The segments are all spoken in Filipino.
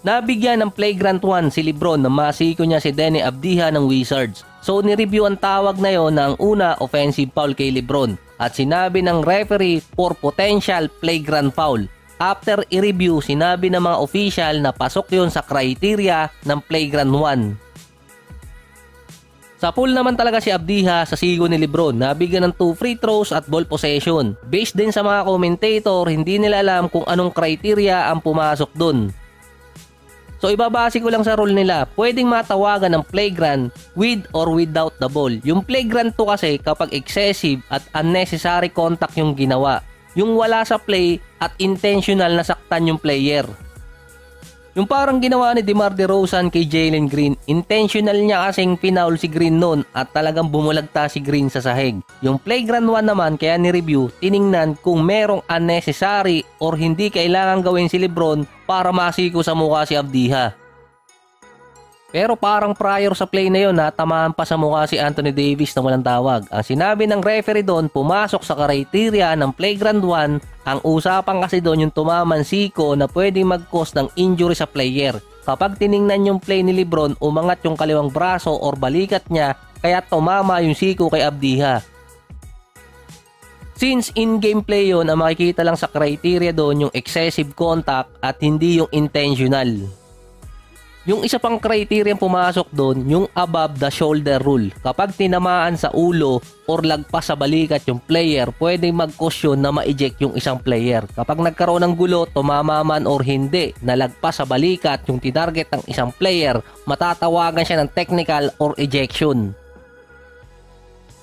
Nabigyan ng flagrant 1 si Lebron na masiko niya si Deni Avdija ng Wizards. So nireview ang tawag na yon na ang una offensive foul kay Lebron at sinabi ng referee for potential flagrant foul. After i-review, sinabi ng mga official na pasok yon sa criteria ng flagrant 1. Sa pool naman talaga si Avdija sa sigo ni Lebron, nabigyan ng 2 free throws at ball possession. Based din sa mga commentator, hindi nila alam kung anong criteria ang pumasok dun. So ibabase ko lang sa rule nila, pwedeng matawagan ng flagrant with or without the ball. Yung flagrant to kasi kapag excessive at unnecessary contact yung ginawa. Yung wala sa play at intentional na saktan yung player. Yung parang ginawa ni DeMar DeRozan kay Jalen Green, intentional niya kasing pinaul si Green noon at talagang bumulagta si Green sa sahig. Yung flagrant 1 naman kaya ni-review, tiningnan kung merong unnecessary or hindi kailangan gawin si Lebron para masiko sa mukha si Avdija. Pero parang prior sa play na yun natamaan pa sa mukha si Anthony Davis na walang tawag. Ang sinabi ng referee doon, pumasok sa criteria ng flagrant 1. Ang usapan kasi doon yung tumaman siko na pwedeng mag-cause ng injury sa player. Kapag tiningnan yung play ni Lebron, umangat yung kaliwang braso or balikat niya kaya tumama yung siko kay Avdija. Since in-game play yun, ang makikita lang sa criteria doon yung excessive contact at hindi yung intentional. Yung isa pang criteria pumasok doon, yung above the shoulder rule. Kapag tinamaan sa ulo or lagpas sa balikat yung player, pwedeng mag-cause yun na ma-eject yung isang player. Kapag nagkaroon ng gulo, tumama man or hindi, na lagpas sa balikat yung tinarget ng isang player, matatawagan siya ng technical or ejection.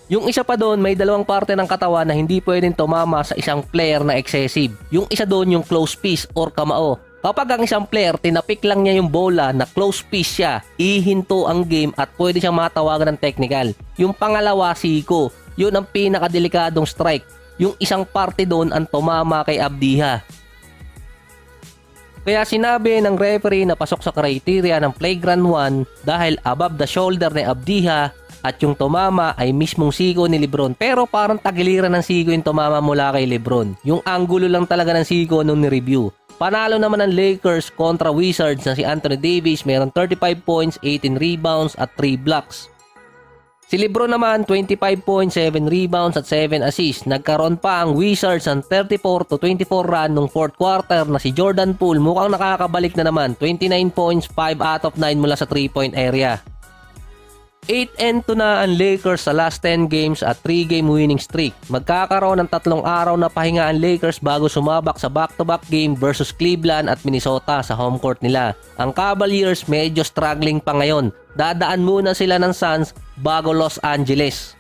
Yung isa pa doon, may dalawang parte ng katawan na hindi pwedeng tumama sa isang player na excessive. Yung isa doon yung close fist or kamao. Kapag ang isang player, tinapik lang niya yung bola na close fist siya, ihinto ang game at pwede siyang matawagan ng technical. Yung pangalawa, siko. Yun ang pinakadelikadong strike. Yung isang parte doon ang tumama kay Avdija. Kaya sinabi ng referee na pasok sa criteria ng flagrant 1 dahil above the shoulder ni Avdija at yung tumama ay mismong siko ni Lebron. Pero parang tagiliran ng siko yung tumama mula kay Lebron. Yung angulo lang talaga ng siko nung ni-review. Panalo naman ng Lakers kontra Wizards na si Anthony Davis, mayroon 35 points, 18 rebounds at 3 blocks. Si Lebron naman 25 points, 7 rebounds at 7 assists. Nagkaroon pa ang Wizards ng 34-24 run nung 4th quarter na si Jordan Poole mukhang nakakabalik na naman, 29 points, 5 out of 9 mula sa 3-point area. 8-2 na ang Lakers sa last 10 games at 3-game winning streak. Magkakaroon ng 3 araw na pahinga ang Lakers bago sumabak sa back-to-back game versus Cleveland at Minnesota sa home court nila. Ang Cavaliers medyo struggling pa ngayon. Dadaan muna sila ng Suns bago Los Angeles.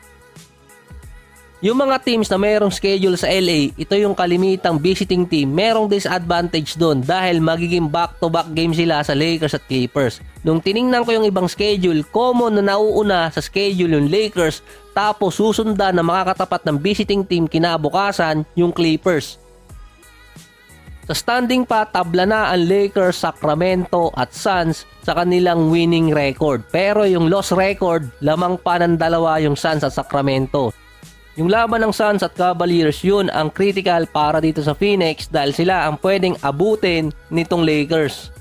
Yung mga teams na mayroong schedule sa LA, ito yung kalimitang visiting team. Merong disadvantage doon dahil magiging back-to-back game sila sa Lakers at Clippers. Nung tiningnan ko yung ibang schedule, common na nauuna sa schedule yung Lakers, tapos susundan na makakatapat ng visiting team kinabukasan yung Clippers. Sa standing pa, tabla na ang Lakers, Sacramento at Suns sa kanilang winning record. Pero yung loss record, lamang pa ng dalawa yung Suns at Sacramento. Yung laban ng Suns at Cavaliers, yun ang critical para dito sa Phoenix dahil sila ang pwedeng abutin nitong Lakers.